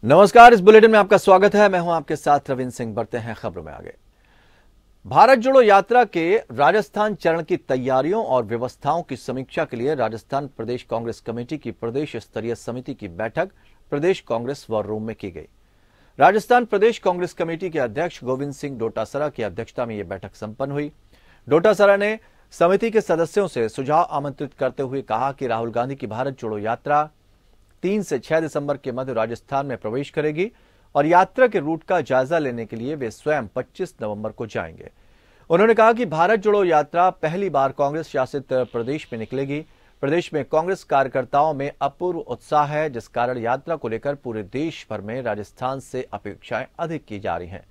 नमस्कार, इस बुलेटिन में आपका स्वागत है। मैं हूं आपके साथ रविंद्र सिंह। बढ़ते हैं खबरों में आगे। भारत जोड़ो यात्रा के राजस्थान चरण की तैयारियों और व्यवस्थाओं की समीक्षा के लिए राजस्थान प्रदेश कांग्रेस कमेटी की प्रदेश स्तरीय समिति की बैठक प्रदेश कांग्रेस वॉर रूम में की गई। राजस्थान प्रदेश कांग्रेस कमेटी के अध्यक्ष गोविंद सिंह डोटासरा की अध्यक्षता में यह बैठक संपन्न हुई। डोटासरा ने समिति के सदस्यों से सुझाव आमंत्रित करते हुए कहा कि राहुल गांधी की भारत जोड़ो यात्रा 3 से 6 दिसंबर के मध्य राजस्थान में प्रवेश करेगी और यात्रा के रूट का जायजा लेने के लिए वे स्वयं 25 नवंबर को जाएंगे। उन्होंने कहा कि भारत जोड़ो यात्रा पहली बार कांग्रेस शासित प्रदेश में निकलेगी। प्रदेश में कांग्रेस कार्यकर्ताओं में अपूर्व उत्साह है, जिस कारण यात्रा को लेकर पूरे देश भर में राजस्थान से अपेक्षाएं अधिक की जा रही हैं।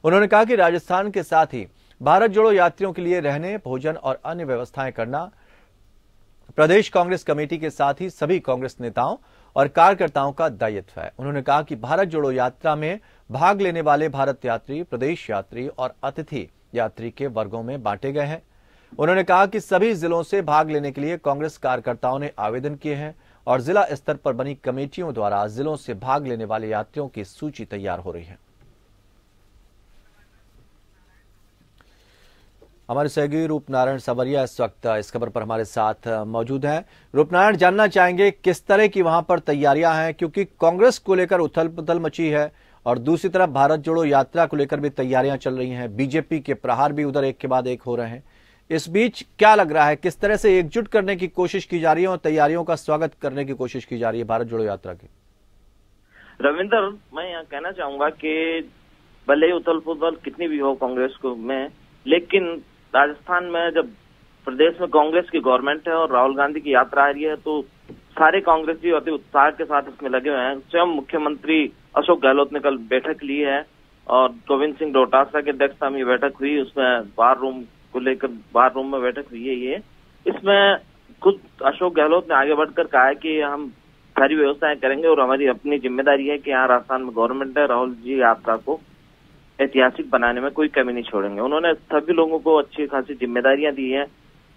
उन्होंने कहा कि राजस्थान के साथ ही भारत जोड़ो यात्रियों के लिए रहने, भोजन और अन्य व्यवस्थाएं करना प्रदेश कांग्रेस कमेटी के साथ ही सभी कांग्रेस नेताओं और कार्यकर्ताओं का दायित्व है। उन्होंने कहा कि भारत जोड़ो यात्रा में भाग लेने वाले भारत यात्री, प्रदेश यात्री और अतिथि यात्री के वर्गों में बांटे गए हैं। उन्होंने कहा कि सभी जिलों से भाग लेने के लिए कांग्रेस कार्यकर्ताओं ने आवेदन किए हैं और जिला स्तर पर बनी कमेटियों द्वारा जिलों से भाग लेने वाले यात्रियों की सूची तैयार हो रही है। हमारे सहयोगी रूपनारायण सवरिया इस वक्त इस खबर पर हमारे साथ मौजूद हैं। रूपनारायण, जानना चाहेंगे किस तरह की वहां पर तैयारियां हैं, क्योंकि कांग्रेस को लेकर उथल पुथल मची है और दूसरी तरफ भारत जोड़ो यात्रा को लेकर भी तैयारियां चल रही हैं। बीजेपी के प्रहार भी उधर एक के बाद एक हो रहे हैं। इस बीच क्या लग रहा है, किस तरह से एकजुट करने की कोशिश की जा रही है और तैयारियों का स्वागत करने की कोशिश की जा रही है भारत जोड़ो यात्रा की? रविंदर, मैं यहाँ कहना चाहूंगा कि भले ही उथल पुथल कितनी भी हो कांग्रेस को में, लेकिन राजस्थान में जब प्रदेश में कांग्रेस की गवर्नमेंट है और राहुल गांधी की यात्रा आ रही है तो सारे कांग्रेसी अति उत्साह के साथ इसमें लगे हुए हैं। स्वयं मुख्यमंत्री अशोक गहलोत ने कल बैठक ली है और गोविंद सिंह डोटासरा की अध्यक्षता में बैठक हुई। उसमें वार रूम को लेकर वार रूम में बैठक हुई है। ये इसमें खुद अशोक गहलोत ने आगे बढ़कर कहा है कि हम सारी व्यवस्थाएं करेंगे और हमारी अपनी जिम्मेदारी है कि यहाँ राजस्थान में गवर्नमेंट है, राहुल जी यात्रा को ऐतिहासिक बनाने में कोई कमी नहीं छोड़ेंगे। उन्होंने सभी लोगों को अच्छी खासी जिम्मेदारियां दी हैं,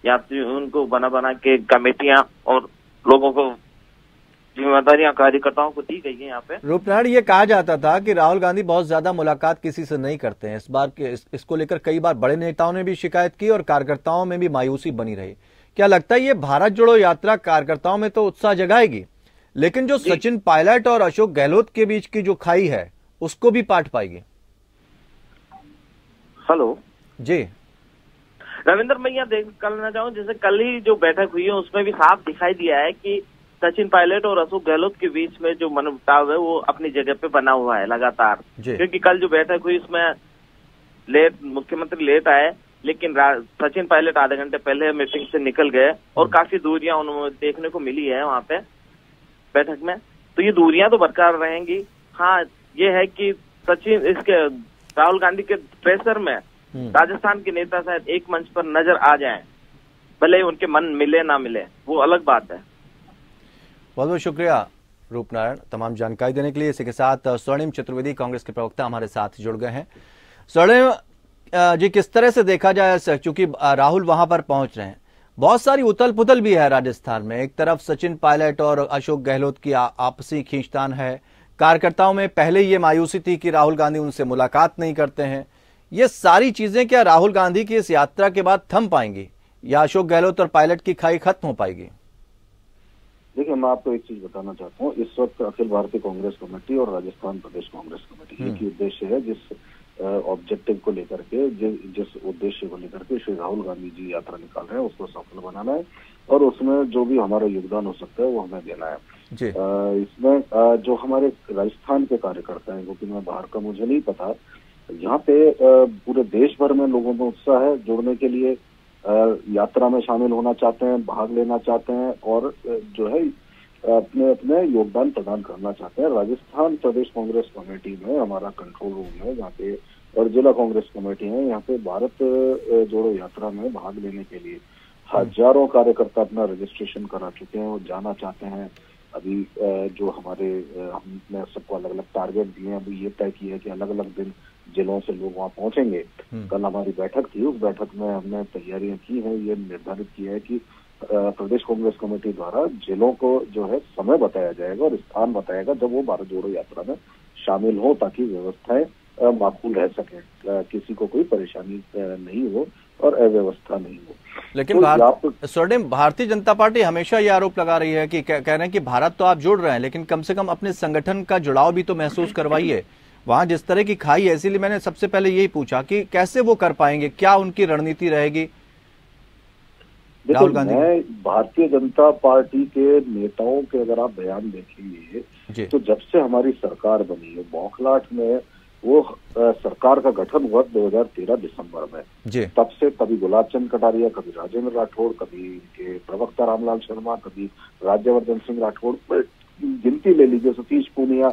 यात्री उनको बना के कमेटियां और लोगों को जिम्मेदारियां कार्यकर्ताओं को दी गई है। यहाँ पे रूपनारायण, ये कहा जाता था कि राहुल गांधी बहुत ज्यादा मुलाकात किसी से नहीं करते हैं। इस बार के इसको लेकर कई बार बड़े नेताओं ने भी शिकायत की और कार्यकर्ताओं में भी मायूसी बनी रही। क्या लगता है ये भारत जोड़ो यात्रा कार्यकर्ताओं में तो उत्साह जगाएगी, लेकिन जो सचिन पायलट और अशोक गहलोत के बीच की जो खाई है उसको भी पाट पाएगी? हेलो जी रविंद्र, मैं यहाँ देख करना चाहूँ, जैसे कल ही जो बैठक हुई है उसमें भी साफ दिखाई दिया है कि सचिन पायलट और अशोक गहलोत के बीच में जो मनमुटाव है वो अपनी जगह पे बना हुआ है लगातार। क्योंकि कल जो बैठक हुई उसमें मुख्यमंत्री लेट आए, लेकिन सचिन पायलट आधे घंटे पहले मीटिंग से निकल गए और काफी दूरियां उन्हें देखने को मिली है वहां पे बैठक में। तो ये दूरियां तो बरकरार रहेंगी। हाँ, ये है कि सचिन इसके राहुल गांधी के प्रेशर में राजस्थान के नेता शायद एक मंच पर नजर आ जाएं, भले ही उनके मन मिले ना मिले, वो अलग बात है। बहुत बहुत शुक्रिया रूपनारायण तमाम जानकारी देने के लिए। इसी के साथ स्वर्णिम चतुर्वेदी कांग्रेस के प्रवक्ता हमारे साथ जुड़ गए हैं। स्वर्णिम जी, किस तरह से देखा जाए, चूंकि राहुल वहां पर पहुंच रहे हैं, बहुत सारी उथल पुथल भी है राजस्थान में। एक तरफ सचिन पायलट और अशोक गहलोत की आपसी खींचतान है, कार्यकर्ताओं में पहले ये मायूसी थी कि राहुल गांधी उनसे मुलाकात नहीं करते हैं। ये सारी चीजें क्या राहुल गांधी की इस यात्रा के बाद थम पाएंगी या अशोक गहलोत और पायलट की खाई खत्म हो पाएगी? देखिए, मैं आपको एक चीज बताना चाहता हूँ। इस वक्त अखिल भारतीय कांग्रेस कमेटी और राजस्थान प्रदेश कांग्रेस कमेटी एक ही उद्देश्य है, जिस ऑब्जेक्टिव को लेकर के, जिस उद्देश्य को लेकर के श्री राहुल गांधी जी यात्रा निकाल रहे हैं उसको सफल बनाना है और उसमें जो भी हमारा योगदान हो सकता है वो हमें देना है। इसमें जो हमारे राजस्थान के कार्यकर्ता हैं, क्योंकि मैं बाहर का मुझे नहीं पता, यहाँ पे पूरे देश भर में लोगों में उत्साह है, जुड़ने के लिए यात्रा में शामिल होना चाहते हैं, भाग लेना चाहते हैं और जो है अपने अपने योगदान प्रदान करना चाहते हैं। राजस्थान प्रदेश कांग्रेस कमेटी में हमारा कंट्रोल रूम है जहाँ पे, और जिला कांग्रेस कमेटी है यहाँ पे, भारत जोड़ो यात्रा में भाग लेने के लिए हजारों कार्यकर्ता अपना रजिस्ट्रेशन करा चुके हैं और जाना चाहते हैं। अभी जो हमारे हमने सबको अलग अलग टारगेट दिए हैं, अभी ये तय किया है कि अलग अलग दिन जिलों से लोग वहाँ पहुंचेंगे। कल हमारी बैठक थी, उस बैठक में हमने तैयारियां की हैं, ये निर्धारित किया है कि प्रदेश कांग्रेस कमेटी द्वारा जिलों को जो है समय बताया जाएगा और स्थान बताएगा जब वो भारत जोड़ो यात्रा में शामिल हो, ताकि व्यवस्थाएं माकूल रह सके, किसी को कोई परेशानी नहीं हो और अव्यवस्था नहीं हो। लेकिन स्वर्णिम, भारतीय जनता पार्टी हमेशा ये आरोप लगा रही है कि कह रहे हैं कि भारत तो आप जोड़ रहे हैं, लेकिन कम से कम अपने संगठन का जुड़ाव भी तो महसूस करवाइए। वहां जिस तरह की खाई है, इसीलिए मैंने सबसे पहले यही पूछा कि कैसे वो कर पाएंगे, क्या उनकी रणनीति रहेगी राहुल गांधी? मैं भारतीय जनता पार्टी के नेताओं के अगर आप बयान देखेंगे तो जब से हमारी सरकार बनी है, बौखलाहट में वो सरकार का गठन हुआ 2013 दिसंबर में, तब से कभी गुलाब चंद कटारिया, कभी राजेंद्र राठौड़, कभी इनके प्रवक्ता रामलाल शर्मा, कभी राज्यवर्धन सिंह राठौड़, गिनती ले लीजिए, सतीश पूनिया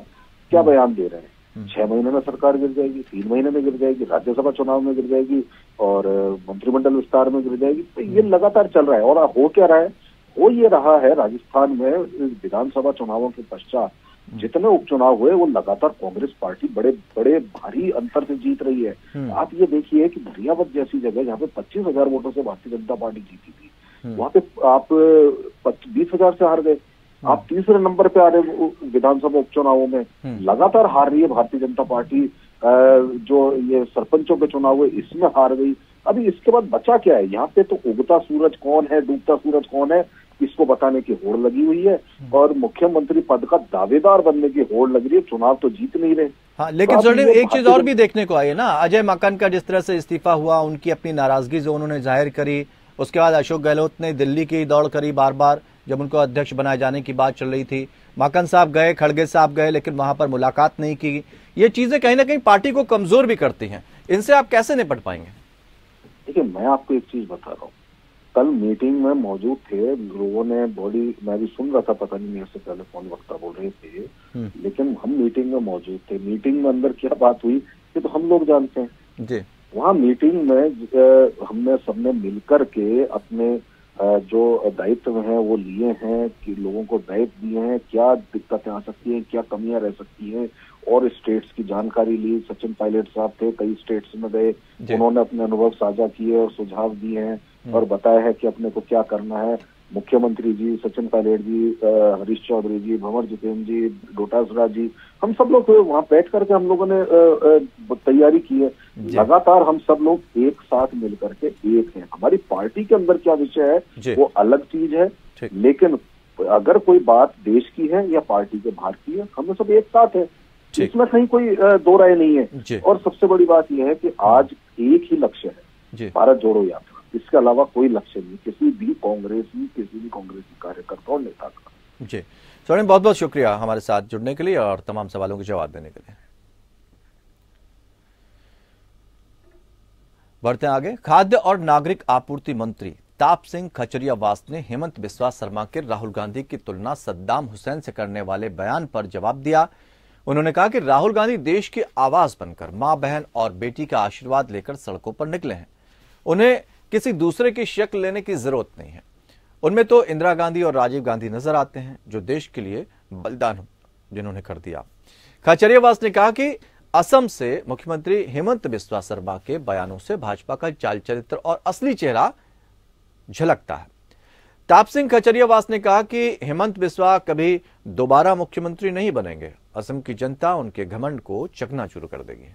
क्या बयान दे रहे हैं। 6 महीने में सरकार गिर जाएगी, 3 महीने में गिर जाएगी, राज्यसभा चुनाव में गिर जाएगी और मंत्रिमंडल विस्तार में गिर जाएगी। तो ये लगातार चल रहा है। और हो क्या रहा है? हो ये रहा है, राजस्थान में विधानसभा चुनावों के पश्चात जितने उपचुनाव हुए वो लगातार कांग्रेस पार्टी बड़े बड़े भारी अंतर से जीत रही है। आप ये देखिए कि धरियावत जैसी जगह जहाँ पे 25,000 वोटों से भारतीय जनता पार्टी जीती थी, वहां पे आप 20,000 से हार गए। आप तीसरे नंबर पे आ रहे विधानसभा उपचुनावों में, लगातार हार रही है भारतीय जनता पार्टी। जो ये सरपंचों के चुनाव हुए इसमें हार गई। अभी इसके बाद बचा क्या है? यहाँ पे तो उगता सूरज कौन है, डूबता सूरज कौन है, इसको बताने की होड़ लगी हुई है और मुख्यमंत्री पद का दावेदार बनने की होड़ लग रही है। चुनाव तो जीत नहीं रहे। हाँ, लेकिन तो एक चीज और भी देखने को आई है ना, अजय माकन का जिस तरह से इस्तीफा हुआ, उनकी अपनी नाराजगी जो उन्होंने जाहिर करी, उसके बाद अशोक गहलोत ने दिल्ली की दौड़ करी बार बार, जब उनको अध्यक्ष बनाए जाने की बात चल रही थी। माकन साहब गए, खड़गे साहब गए, लेकिन वहां पर मुलाकात नहीं की। ये चीजें कहीं ना कहीं पार्टी को कमजोर भी करती हैं। इनसे आप कैसे निपट पाएंगे? देखिए, मैं आपको एक चीज बता रहा हूँ, कल मीटिंग में मौजूद थे लोगों ने, मैं भी सुन रहा था, पता नहीं मेरे से पहले कौन वक्ता बोल रहे थे, लेकिन हम मीटिंग में मौजूद थे। मीटिंग में अंदर क्या बात हुई ये तो हम लोग जानते हैं जी। वहाँ मीटिंग में हमने सबने मिलकर के अपने जो दायित्व हैं वो लिए हैं कि लोगों को दायित्व दिए हैं, क्या दिक्कतें आ सकती हैं, क्या कमियां रह सकती हैं, और स्टेट्स की जानकारी ली। सचिन पायलट साहब थे, कई स्टेट्स में गए, उन्होंने अपने अनुभव साझा किए और सुझाव दिए हैं और बताया है कि अपने को क्या करना है। मुख्यमंत्री जी, सचिन पायलट जी, हरीश चौधरी जी, भंवर जितेंद्र जी, डोटासरा जी, हम सब लोग वहाँ बैठ करके हम लोगों ने तैयारी की है। लगातार हम सब लोग एक साथ मिल करके एक हैं। हमारी पार्टी के अंदर क्या विषय है वो अलग चीज है, लेकिन अगर कोई बात देश की है या पार्टी के बाहर की है, हम सब एक साथ है, इसमें कहीं कोई दो राय नहीं है। और सबसे बड़ी बात यह है कि आज एक ही लक्ष्य है, भारत जोड़ो यात्रा। इसके अलावा कोई लक्ष्य नहीं किसी भी कांग्रेसी कार्यकर्ता और नेता का। जी स्वर्णिम, बहुत बहुत शुक्रिया हमारे साथ जुड़ने के लिए और तमाम सवालों के जवाब देने के लिए। बढ़ते आगे। खाद्य और नागरिक आपूर्ति मंत्री ताप सिंह खचरियावास ने हेमंत बिस्वा शर्मा के राहुल गांधी की तुलना सद्दाम हुसैन से करने वाले बयान पर जवाब दिया। उन्होंने कहा कि राहुल गांधी देश की आवाज बनकर मां, बहन और बेटी का आशीर्वाद लेकर सड़कों पर निकले हैं। उन्हें किसी दूसरे की शक्ल लेने की जरूरत नहीं है। उनमें तो इंदिरा गांधी और राजीव गांधी नजर आते हैं, जो देश के लिए बलिदान जिन्होंने कर दिया। खचरियावास ने कहा कि असम से मुख्यमंत्री हेमंत बिस्वा शर्मा के बयानों से भाजपा का चाल चरित्र और असली चेहरा झलकता है। ताप सिंह खचरियावास ने कहा कि हेमंत बिस्वा कभी दोबारा मुख्यमंत्री नहीं बनेंगे। असम की जनता उनके घमंड को चकनाचूर कर देगी।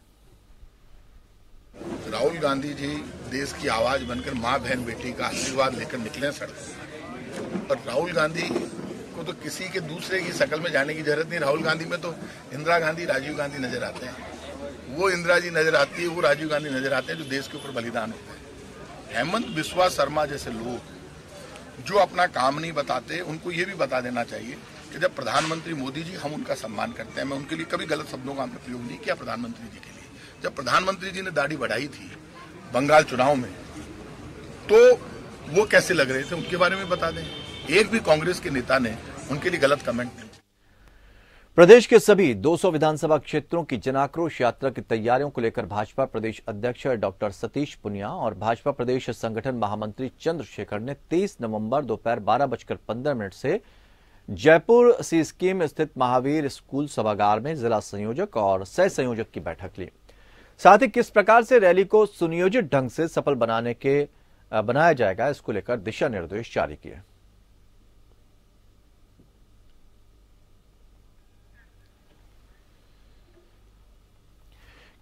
राहुल गांधी जी देश की आवाज बनकर मां, बहन, बेटी का आशीर्वाद लेकर निकले सड़कों पर। राहुल गांधी को तो किसी के दूसरे की शक्ल में जाने की जरूरत नहीं। राहुल गांधी में तो इंदिरा गांधी, राजीव गांधी नजर आते हैं। वो इंदिरा जी नजर आती है, वो राजीव गांधी नजर आते हैं, जो देश के ऊपर बलिदान होते हैं। हेमंत बिस्वा शर्मा जैसे लोग जो अपना काम नहीं बताते, उनको ये भी बता देना चाहिए कि जब प्रधानमंत्री मोदी जी, हम उनका सम्मान करते हैं, मैं उनके लिए कभी गलत शब्दों का हमने प्रयोग नहीं किया। प्रधानमंत्री जी के लिए जब प्रधानमंत्री जी ने दाढ़ी बढ़ाई थी बंगाल चुनाव में, तो वो कैसे लग रहे थे उनके बारे में बता दें। एक भी कांग्रेस के नेता ने उनके लिए गलत कमेंट नहीं। प्रदेश के सभी 200 विधानसभा क्षेत्रों की जनाक्रोश यात्रा की तैयारियों को लेकर भाजपा प्रदेश अध्यक्ष डॉक्टर सतीश पुनिया और भाजपा प्रदेश संगठन महामंत्री चंद्रशेखर ने 23 नवंबर दोपहर 12:15 से जयपुर सी स्कीम स्थित महावीर स्कूल सभागार में जिला संयोजक और सह संयोजक की बैठक ली। साथ ही किस प्रकार से रैली को सुनियोजित ढंग से सफल बनाने के बनाया जाएगा, इसको लेकर दिशा निर्देश जारी किए।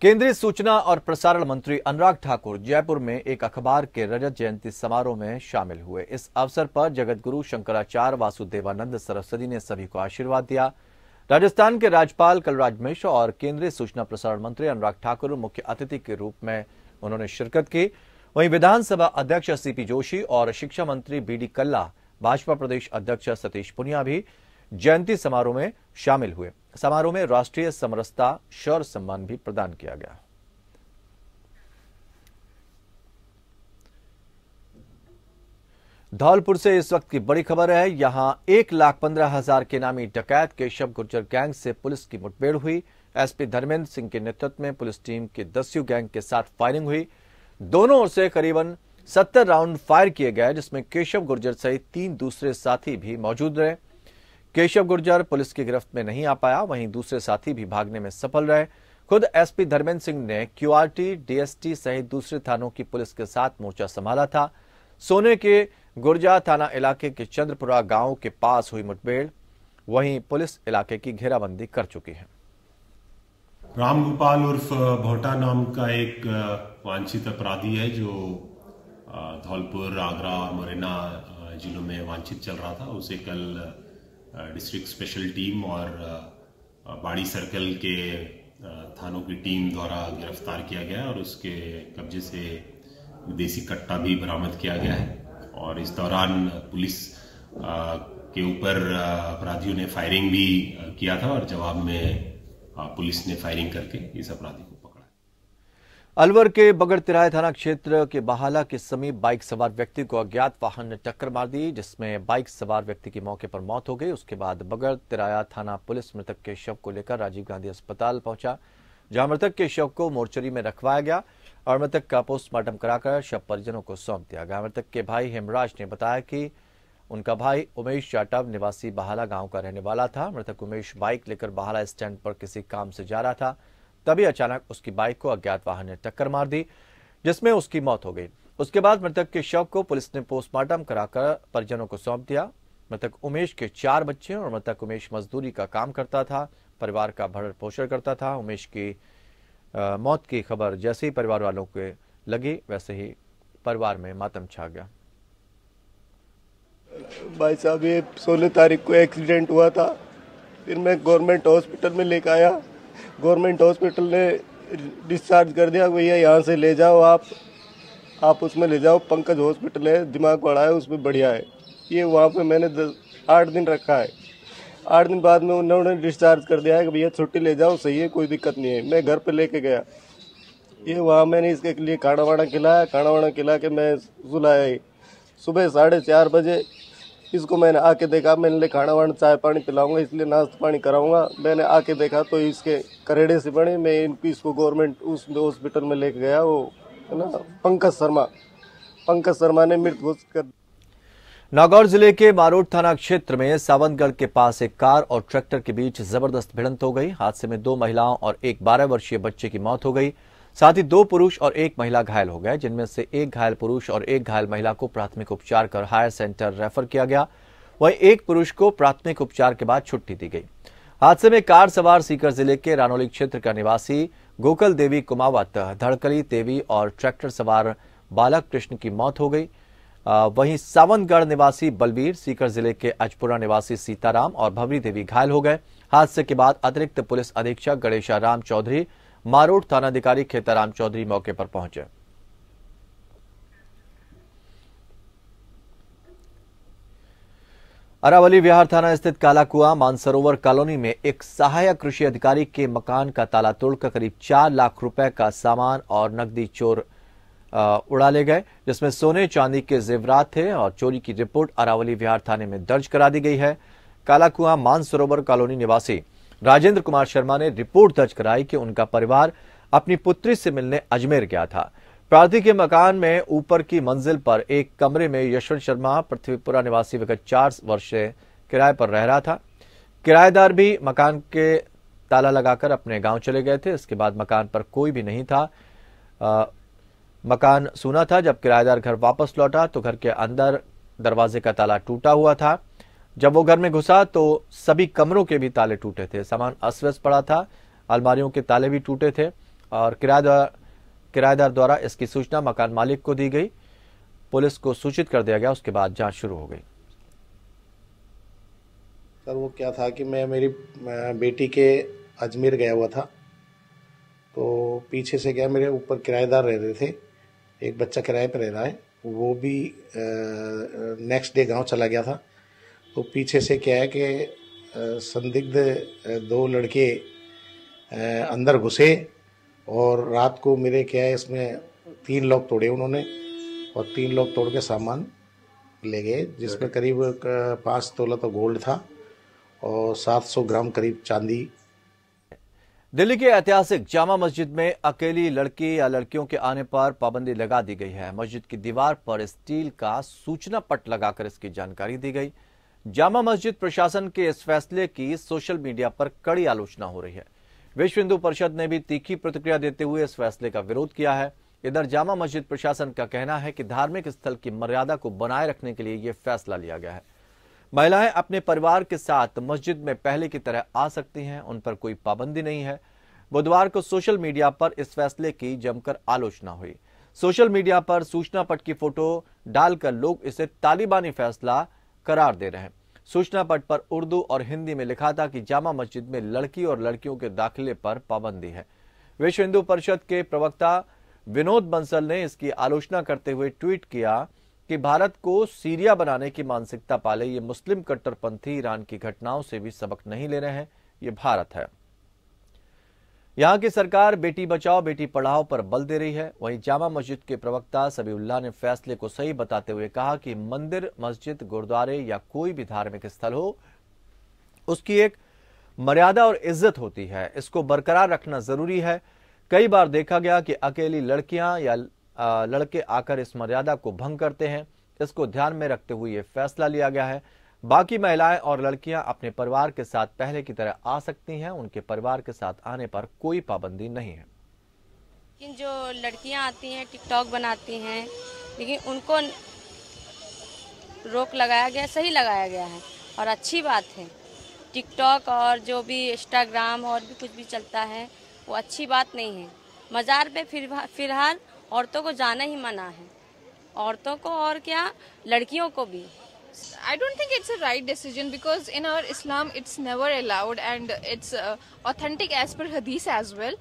केंद्रीय सूचना और प्रसारण मंत्री अनुराग ठाकुर जयपुर में एक अखबार के रजत जयंती समारोह में शामिल हुए। इस अवसर पर जगत गुरु शंकराचार्य वासुदेवानंद सरस्वती ने सभी को आशीर्वाद दिया। राजस्थान के राज्यपाल कलराज मिश्र और केंद्रीय सूचना प्रसारण मंत्री अनुराग ठाकुर मुख्य अतिथि के रूप में उन्होंने शिरकत की। वहीं विधानसभा अध्यक्ष सीपी जोशी और शिक्षा मंत्री बीडी कल्ला, भाजपा प्रदेश अध्यक्ष सतीश पुनिया भी जयंती समारोह में शामिल हुए। समारोह में राष्ट्रीय समरसता शौर्य सम्मान भी प्रदान किया गया। धौलपुर से इस वक्त की बड़ी खबर है। यहां 1,15,000 के नामी डकैत केशव गुर्जर गैंग से पुलिस की मुठभेड़ हुई। एसपी धर्मेंद्र सिंह के नेतृत्व में पुलिस टीम के दस्यु गैंग के साथ फायरिंग हुई। दोनों ओर से करीबन 70 राउंड फायर किए गए, जिसमें केशव गुर्जर सहित 3 दूसरे साथी भी मौजूद रहे। केशव गुर्जर पुलिस की गिरफ्त में नहीं आ पाया, वहीं दूसरे साथी भी भागने में सफल रहे। खुद एसपी धर्मेंद्र सिंह ने क्यूआरटी, डीएसटी सहित दूसरे थानों की पुलिस के साथ मोर्चा संभाला था। सोने के गुर्जा थाना इलाके के चंद्रपुरा गांव के पास हुई मुठभेड़, वहीं पुलिस इलाके की घेराबंदी कर चुकी है। रामगोपाल उर्फ भोटा नाम का एक वांछित अपराधी है जो धौलपुर, आगरा और मुरैना जिलों में वांछित चल रहा था। उसे कल डिस्ट्रिक्ट स्पेशल टीम और बाड़ी सर्कल के थानों की टीम द्वारा गिरफ्तार किया गया और उसके कब्जे से विदेशी कट्टा भी बरामद किया गया है। और इस दौरान पुलिस के ऊपर अपराधियों ने फायरिंग भी किया था और जवाब में पुलिस ने फायरिंग करके इस अपराधी को पकड़ा। अलवर के बगड़ तिराहे थाना क्षेत्र के बहाला के समीप बाइक सवार व्यक्ति को अज्ञात वाहन ने टक्कर मार दी, जिसमें बाइक सवार व्यक्ति की मौके पर मौत हो गई। उसके बाद बगड़ तिराया थाना पुलिस मृतक के शव को लेकर राजीव गांधी अस्पताल पहुंचा, जहां मृतक के शव को मोर्चरी में रखवाया गया और मृतक का पोस्टमार्टम कराकर शव परिजनों को सौंप दिया गया। मृतक के भाई हेमराज ने बताया कि उनका भाई उमेश जाटव निवासी बहाला गांव का रहने वाला था। मृतक उमेश बाइक लेकर बहाला स्टैंड पर किसी काम से जा रहा था, तभी अचानक उसकी बाइक को अज्ञात वाहन ने टक्कर मार दी, जिसमें उसकी मौत हो गई। उसके बाद मृतक के शव को पुलिस ने पोस्टमार्टम कराकर परिजनों को सौंप दिया। मृतक उमेश के 4 बच्चे और मृतक उमेश मजदूरी का काम करता था, परिवार का भरण पोषण करता था। उमेश की मौत की खबर जैसे ही परिवार वालों को लगी, वैसे ही परिवार में मातम छा गया। भाई साहब, ये 16 तारीख को एक्सीडेंट हुआ था। फिर मैं गवर्नमेंट हॉस्पिटल में लेकर आया। गवर्नमेंट हॉस्पिटल ने डिस्चार्ज कर दिया, भैया यहाँ से ले जाओ, आप उसमें ले जाओ, पंकज हॉस्पिटल है, दिमाग बड़ा है, उसमें बढ़िया है। ये वहाँ पे मैंने 8 दिन रखा है। 8 दिन बाद में उन्होंने डिस्चार्ज कर दिया है कि भैया छुट्टी ले जाओ, सही है, कोई दिक्कत नहीं है। मैं घर पे लेके गया, ये वहाँ मैंने इसके लिए खाना वाना खिलाया, खाना वाना खिला के मैं सुलाया। सुबह 4:30 बजे इसको मैंने आके देखा, मैंने खाना वाना चाय पानी पिलाऊंगा, इसलिए नाश्ता पानी कराऊंगा। मैंने आके देखा तो इसके करेड़े से बने। मैं इसको गवर्नमेंट उस हॉस्पिटल में लेके गया, वो है ना पंकज शर्मा ने मृत घोषित कर। नागौर जिले के मारोट थाना क्षेत्र में सावंतगढ़ के पास एक कार और ट्रैक्टर के बीच जबरदस्त भिड़ंत हो गई। हादसे में 2 महिलाओं और एक 12 वर्षीय बच्चे की मौत हो गई। साथ ही 2 पुरुष और 1 महिला घायल हो गए, जिनमें से 1 घायल पुरुष और 1 घायल महिला को प्राथमिक उपचार कर हायर सेंटर रेफर किया गया। वहीं 1 पुरुष को प्राथमिक उपचार के बाद छुट्टी दी गई। हादसे में कार सवार सीकर जिले के रानौली क्षेत्र का निवासी गोकल देवी कुमावत, धड़कली देवी और ट्रैक्टर सवार बालक कृष्ण की मौत हो गई। वहीं सावंतगढ़ निवासी बलबीर, सीकर जिले के अजपुरा निवासी सीताराम और भवरी देवी घायल हो गए। हादसे के बाद अतिरिक्त पुलिस अधीक्षक गणेशाराम चौधरी, मारोट थानाधिकारी खेताराम चौधरी मौके पर पहुंचे। अरावली विहार थाना स्थित कालाकुआ मानसरोवर कॉलोनी में एक सहायक कृषि अधिकारी के मकान का ताला तोड़कर करीब 4 लाख रुपए का सामान और नकदी चोर उड़ा ले गए, जिसमें सोने चांदी के जेवरात थे और चोरी की रिपोर्ट अरावली विहार थाने में दर्ज करा दी गई है। कालाकुआ मानसरोवर कॉलोनी निवासी राजेंद्र कुमार शर्मा ने रिपोर्ट दर्ज कराई कि उनका परिवार अपनी पुत्री से मिलने अजमेर गया था। प्रार्थी के मकान में ऊपर की मंजिल पर एक कमरे में यशवंत शर्मा, पृथ्वीपुरा निवासी, विगत 4 वर्ष से किराए पर रह रहा था। किराएदार भी मकान के ताला लगाकर अपने गांव चले गए थे। इसके बाद मकान पर कोई भी नहीं था। मकान सूना था। जब किराएदार घर वापस लौटा तो घर के अंदर दरवाजे का ताला टूटा हुआ था। जब वो घर में घुसा तो सभी कमरों के भी ताले टूटे थे। सामान अस्त व्यस्त पड़ा था, अलमारियों के ताले भी टूटे थे और किराएदार द्वारा इसकी सूचना मकान मालिक को दी गई। पुलिस को सूचित कर दिया गया। उसके बाद जांच शुरू हो गई। सर वो क्या था कि मैं मेरी बेटी के अजमेर गया हुआ था, तो पीछे से क्या मेरे ऊपर किराएदार रह रहे थे, एक बच्चा किराए पर रह रहा है, वो भी नेक्स्ट डे गांव चला गया था। तो पीछे से क्या है कि संदिग्ध दो लड़के अंदर घुसे और रात को मेरे क्या है इसमें 3 लॉक तोड़े उन्होंने और 3 लॉक तोड़ के सामान ले गए, जिसमें करीब 5 तोला तो गोल्ड था और 700 ग्राम करीब चांदी। दिल्ली के ऐतिहासिक जामा मस्जिद में अकेली लड़की या लड़कियों के आने पर पाबंदी लगा दी गई है। मस्जिद की दीवार पर स्टील का सूचना पट लगाकर इसकी जानकारी दी गई। जामा मस्जिद प्रशासन के इस फैसले की सोशल मीडिया पर कड़ी आलोचना हो रही है। विश्व हिंदू परिषद ने भी तीखी प्रतिक्रिया देते हुए इस फैसले का विरोध किया है। इधर जामा मस्जिद प्रशासन का कहना है कि धार्मिक स्थल की मर्यादा को बनाए रखने के लिए यह फैसला लिया गया है। महिलाएं अपने परिवार के साथ मस्जिद में पहले की तरह आ सकती हैं, उन पर कोई पाबंदी नहीं है। बुधवार को सोशल मीडिया पर इस फैसले की जमकर आलोचना हुई। सोशल मीडिया पर सूचना पट की फोटो डालकर लोग इसे तालिबानी फैसला करार दे रहे हैं। सूचना पट पर उर्दू और हिंदी में लिखा था कि जामा मस्जिद में लड़की और लड़कियों के दाखिले पर पाबंदी है। विश्व हिंदू परिषद के प्रवक्ता विनोद बंसल ने इसकी आलोचना करते हुए ट्वीट किया कि भारत को सीरिया बनाने की मानसिकता पाले ये मुस्लिम कट्टरपंथी ईरान की घटनाओं से भी सबक नहीं ले रहे हैं। ये भारत है। यहां की सरकार बेटी बचाओ बेटी पढ़ाओ पर बल दे रही है। वहीं जामा मस्जिद के प्रवक्ता सबीउल्लाह ने फैसले को सही बताते हुए कहा कि मंदिर, मस्जिद, गुरुद्वारे या कोई भी धार्मिक स्थल हो, उसकी एक मर्यादा और इज्जत होती है। इसको बरकरार रखना जरूरी है। कई बार देखा गया कि अकेली लड़कियां या लड़के आकर इस मर्यादा को भंग करते हैं। इसको ध्यान में रखते हुए ये फैसला लिया गया है। बाकी महिलाएं और लड़कियां अपने परिवार के साथ पहले की तरह आ सकती हैं। उनके परिवार के साथ आने पर कोई पाबंदी नहीं है। लेकिन जो लड़कियां आती हैं टिकटॉक बनाती हैं, लेकिन उनको रोक लगाया गया, सही लगाया गया है और अच्छी बात है। टिकटॉक और जो भी इंस्टाग्राम और भी कुछ भी चलता है वो अच्छी बात नहीं है। मज़ार पे फिलहाल औरतों को जाना ही मना है, औरतों को और क्या लड़कियों को भी। I don't think it's a right decision because in our Islam it's never allowed, and it's authentic as per Hadith as well,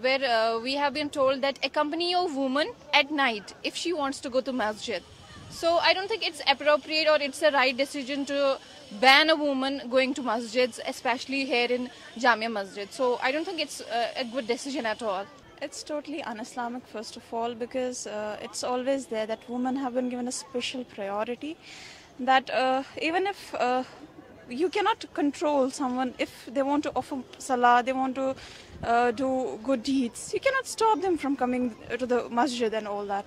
where we have been told that accompany a woman at night if she wants to go to masjid. So I don't think it's appropriate or it's a right decision to ban a woman going to masjids, especially here in Jamia Masjid. So I don't think it's a good decision at all. It's totally un-Islamic, first of all, because it's always there that women have been given a special priority. That even if you cannot control someone, if they want to offer salah, they want to do good deeds, you cannot stop them from coming to the masjid and all that.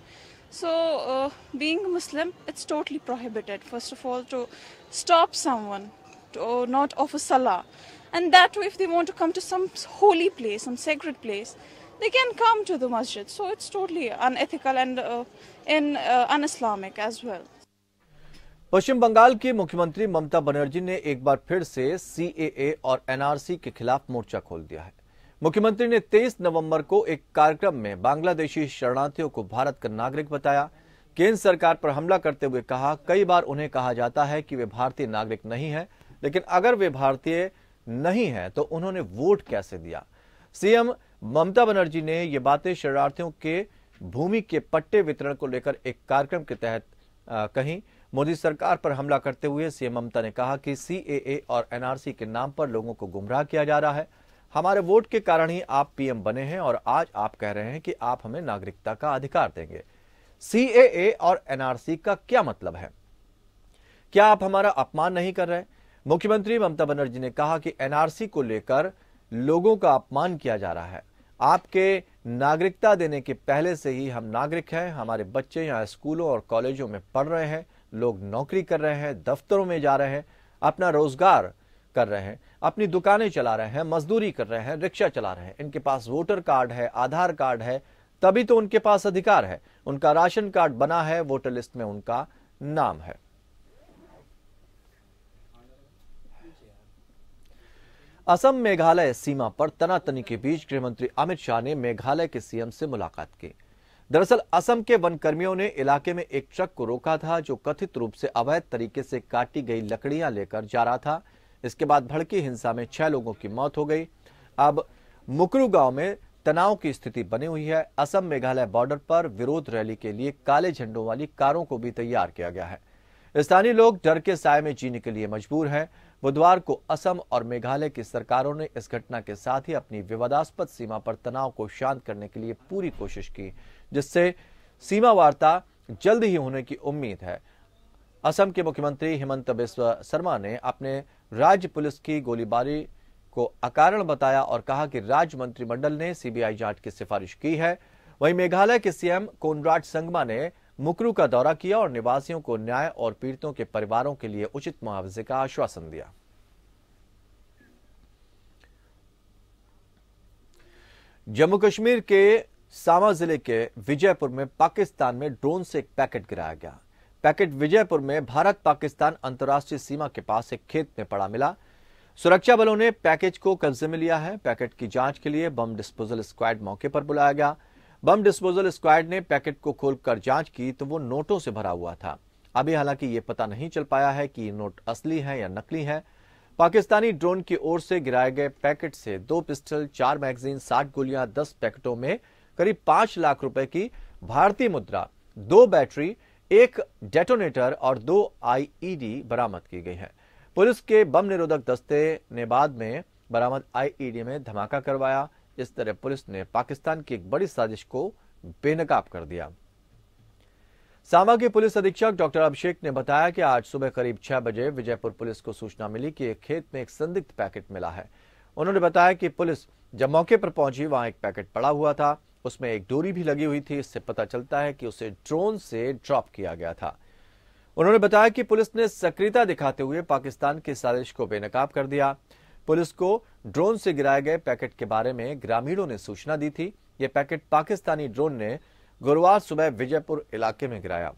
So being a Muslim, it's totally prohibited, first of all, to stop someone to not offer salah. And that if they want to come to some holy place, some sacred place, they can come to the masjid. So it's totally unethical and un-Islamic as well. पश्चिम बंगाल की मुख्यमंत्री ममता बनर्जी ने एक बार फिर से CAA और NRC के खिलाफ मोर्चा खोल दिया है। मुख्यमंत्री ने 23 नवंबर को एक कार्यक्रम में बांग्लादेशी शरणार्थियों को भारत का नागरिक बताया। केंद्र सरकार पर हमला करते हुए कहा, कई बार उन्हें कहा जाता है कि वे भारतीय नागरिक नहीं है, लेकिन अगर वे भारतीय नहीं है तो उन्होंने वोट कैसे दिया। सीएम ममता बनर्जी ने ये बातें शरणार्थियों के भूमि के पट्टे वितरण को लेकर एक कार्यक्रम के तहत कही। मोदी सरकार पर हमला करते हुए सीएम ममता ने कहा कि सीएए और एनआरसी के नाम पर लोगों को गुमराह किया जा रहा है। हमारे वोट के कारण ही आप पीएम बने हैं और आज आप कह रहे हैं कि आप हमें नागरिकता का अधिकार देंगे। सीएए और एनआरसी का क्या मतलब है? क्या आप हमारा अपमान नहीं कर रहे? मुख्यमंत्री ममता बनर्जी ने कहा कि एनआरसी को लेकर लोगों का अपमान किया जा रहा है। आपके नागरिकता देने के पहले से ही हम नागरिक हैं। हमारे बच्चे यहाँ स्कूलों और कॉलेजों में पढ़ रहे हैं, लोग नौकरी कर रहे हैं, दफ्तरों में जा रहे हैं, अपना रोजगार कर रहे हैं, अपनी दुकानें चला रहे हैं, मजदूरी कर रहे हैं, रिक्शा चला रहे हैं। इनके पास वोटर कार्ड है, आधार कार्ड है, तभी तो उनके पास अधिकार है। उनका राशन कार्ड बना है, वोटर लिस्ट में उनका नाम है। असम मेघालय सीमा पर तनातनी के बीच गृहमंत्री अमित शाह ने मेघालय के सीएम से मुलाकात की। दरअसल असम के वन कर्मियों ने इलाके में एक ट्रक को रोका था जो कथित रूप से अवैध तरीके से काटी गई लकड़ियां लेकर जा रहा था। इसके बाद भड़की हिंसा में 6 लोगों की मौत हो गई। अब मुकरू गांव में तनाव की स्थिति बनी हुई है। असम मेघालय बॉर्डर पर विरोध रैली के लिए काले झंडों वाली कारों को भी तैयार किया गया है। स्थानीय लोग डर के साए में जीने के लिए मजबूर हैं। बुधवार को असम और मेघालय की सरकारों ने इस घटना के साथ ही अपनी विवादास्पद सीमा पर तनाव को शांत करने के लिए पूरी कोशिश की, जिससे सीमा वार्ता जल्द ही होने की उम्मीद है। असम के मुख्यमंत्री हिमंत बिस्वा शर्मा ने अपने राज्य पुलिस की गोलीबारी को अकारण बताया और कहा कि राज्य मंत्रिमंडल ने सीबीआई जांच की सिफारिश की है। वहीं मेघालय के सीएम कोनराड संगमा ने मुकरू का दौरा किया और निवासियों को न्याय और पीड़ितों के परिवारों के लिए उचित मुआवजे का आश्वासन दिया। जम्मू कश्मीर के सामा जिले के विजयपुर में पाकिस्तान में ड्रोन से एक पैकेट गिराया गया। पैकेट विजयपुर में भारत पाकिस्तान अंतर्राष्ट्रीय सीमा के पास एक खेत में पड़ा मिला। सुरक्षा बलों ने पैकेज को कब्जे में लिया है। पैकेट की जांच के लिए बम डिस्पोजल स्क्वाड मौके पर बुलाया गया। बम डिस्पोजल स्क्वाड ने पैकेट को खोलकर जांच की तो वो नोटों से भरा हुआ था। अभी हालांकि ये पता नहीं चल पाया है कि ये नोट असली है या नकली है। पाकिस्तानी ड्रोन की ओर से गिराए गए पैकेट से 2 पिस्टल, 4 मैगजीन, 60 गोलियां, 10 पैकेटों में करीब 5 लाख रुपए की भारतीय मुद्रा, 2 बैटरी, 1 डेटोनेटर और 2 आईईडी बरामद की गई है। पुलिस के बम निरोधक दस्ते ने बाद में बरामद आईईडी में धमाका करवाया। इस तरह पुलिस ने पाकिस्तान की एक बड़ी साजिश को बेनकाब कर दिया। सामा के पुलिस अधीक्षक डॉक्टर अभिषेक ने बताया कि आज सुबह करीब 6 बजे विजयपुर पुलिस को सूचना मिली कि एक खेत में एक संदिग्ध पैकेट मिला है। उन्होंने बताया कि पुलिस जब मौके पर पहुंची वहां एक पैकेट पड़ा हुआ था, उसमें एक डोरी भी लगी हुई थी। इससे पता चलता है कि उसे ड्रोन से ड्रॉप किया गया था। उन्होंने बताया कि पुलिस ने सक्रियता दिखाते हुए पाकिस्तान की साजिश को बेनकाब कर दिया। पुलिस को ड्रोन से गिराए गए पैकेट के बारे में ग्रामीणों ने सूचना दी थी। यह पैकेट पाकिस्तानी ड्रोन ने गुरुवार सुबह विजयपुर इलाके में गिराया।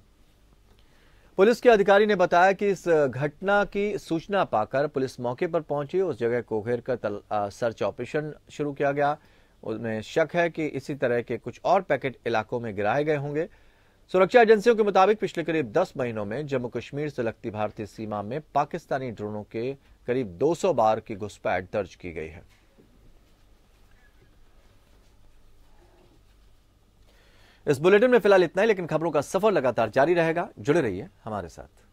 पुलिस के अधिकारी ने बताया कि इस घटना की सूचना पाकर पुलिस मौके पर पहुंची। उस जगह को घेरकर सर्च ऑपरेशन शुरू किया गया। उन्हें शक है कि इसी तरह के कुछ और पैकेट इलाकों में गिराए गए होंगे। सुरक्षा एजेंसियों के मुताबिक पिछले करीब 10 महीनों में जम्मू कश्मीर से लगती भारतीय सीमा में पाकिस्तानी ड्रोनों के करीब 200 बार की घुसपैठ दर्ज की गई है। इस बुलेटिन में फिलहाल इतना ही, लेकिन खबरों का सफर लगातार जारी रहेगा। जुड़े रहिए हमारे साथ।